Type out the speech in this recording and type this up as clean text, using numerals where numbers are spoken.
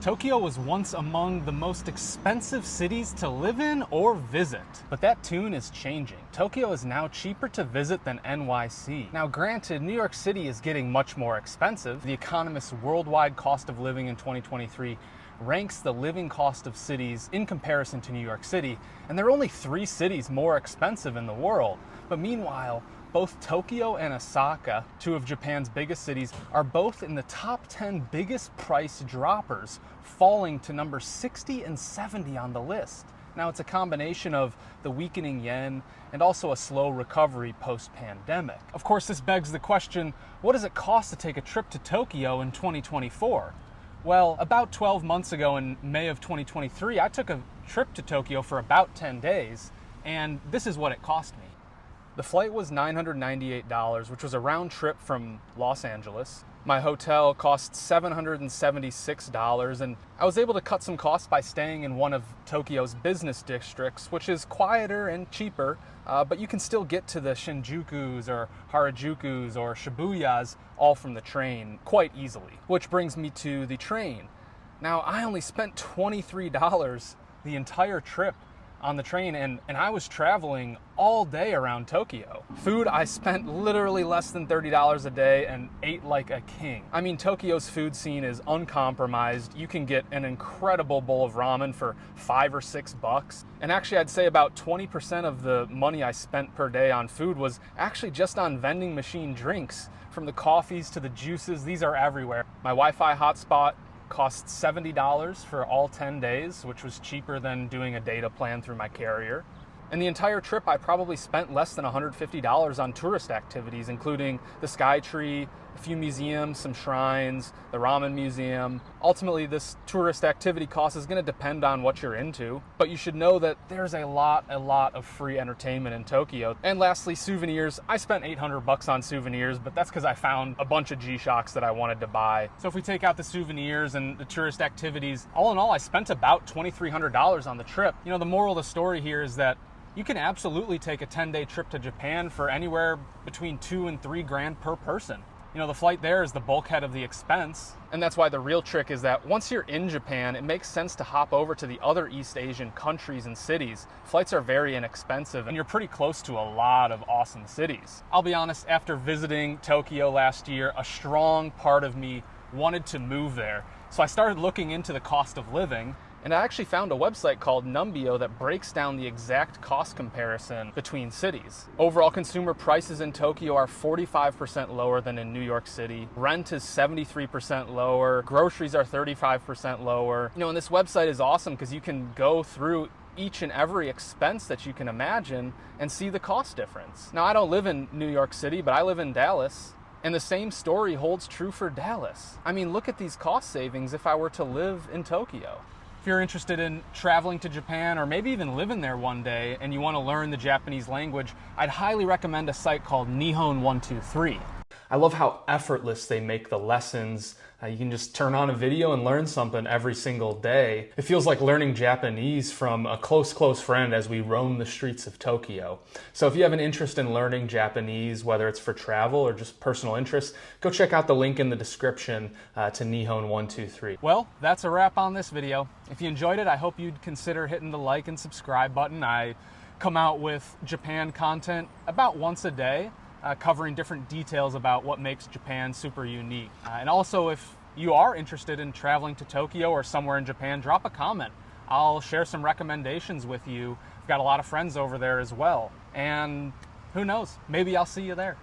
Tokyo was once among the most expensive cities to live in or visit, but that tune is changing. Tokyo is now cheaper to visit than NYC. Now granted, New York City is getting much more expensive. The Economist's worldwide cost of living in 2023 ranks the living cost of cities in comparison to New York City, and there are only 3 cities more expensive in the world. But meanwhile, both Tokyo and Osaka, 2 of Japan's biggest cities, are both in the top 10 biggest price droppers, falling to number 60 and 70 on the list. Now, it's a combination of the weakening yen and also a slow recovery post-pandemic. Of course, this begs the question, what does it cost to take a trip to Tokyo in 2024? Well, about 12 months ago in May of 2023, I took a trip to Tokyo for about 10 days, and this is what it cost me. The flight was $998, which was a round trip from Los Angeles. My hotel cost $776, and I was able to cut some costs by staying in one of Tokyo's business districts, which is quieter and cheaper, but you can still get to the Shinjukus or Harajukus or Shibuyas all from the train quite easily. Which brings me to the train. Now, I only spent $23 the entire trip on the train, and I was traveling all day around Tokyo. Food, I spent literally less than $30 a day and ate like a king. I mean, Tokyo's food scene is uncompromised. You can get an incredible bowl of ramen for $5 or $6. And actually, I'd say about 20% of the money I spent per day on food was actually just on vending machine drinks. From the coffees to the juices, these are everywhere. My Wi-Fi hotspot cost $70 for all 10 days, which was cheaper than doing a data plan through my carrier. And the entire trip, I probably spent less than $150 on tourist activities, including the Skytree, a few museums, some shrines, the ramen museum. Ultimately, this tourist activity cost is going to depend on what you're into, but you should know that there's a lot of free entertainment in Tokyo. And lastly, souvenirs. I spent $800 on souvenirs, but that's because I found a bunch of G-Shocks that I wanted to buy. So if we take out the souvenirs and the tourist activities, all in all, I spent about $2,300 on the trip. You know, the moral of the story here is that you can absolutely take a 10-day trip to Japan for anywhere between $2,000 and $3,000 per person. You know, the flight there is the bulkhead of the expense, and that's why the real trick is that once you're in Japan, it makes sense to hop over to the other East Asian countries and cities. Flights are very inexpensive, and you're pretty close to a lot of awesome cities. I'll be honest, after visiting Tokyo last year, a strong part of me wanted to move there. So I started looking into the cost of living, and I actually found a website called Numbeo that breaks down the exact cost comparison between cities. Overall consumer prices in Tokyo are 45% lower than in New York City. Rent is 73% lower. Groceries are 35% lower. You know, and this website is awesome because you can go through each and every expense that you can imagine and see the cost difference. Now, I don't live in New York City, but I live in Dallas. And the same story holds true for Dallas. I mean, look at these cost savings if I were to live in Tokyo. If you're interested in traveling to Japan or maybe even living there one day and you want to learn the Japanese language, I'd highly recommend a site called Nihon 123. I love how effortless they make the lessons. You can just turn on a video and learn something every single day. It feels like learning Japanese from a close friend as we roam the streets of Tokyo. So if you have an interest in learning Japanese, whether it's for travel or just personal interest, go check out the link in the description to Nihon 123. Well, that's a wrap on this video. If you enjoyed it, I hope you'd consider hitting the like and subscribe button. I come out with Japan content about once a day. Covering different details about what makes Japan super unique. And also, if you are interested in traveling to Tokyo or somewhere in Japan, drop a comment. I'll share some recommendations with you. I've got a lot of friends over there as well. And who knows, maybe I'll see you there.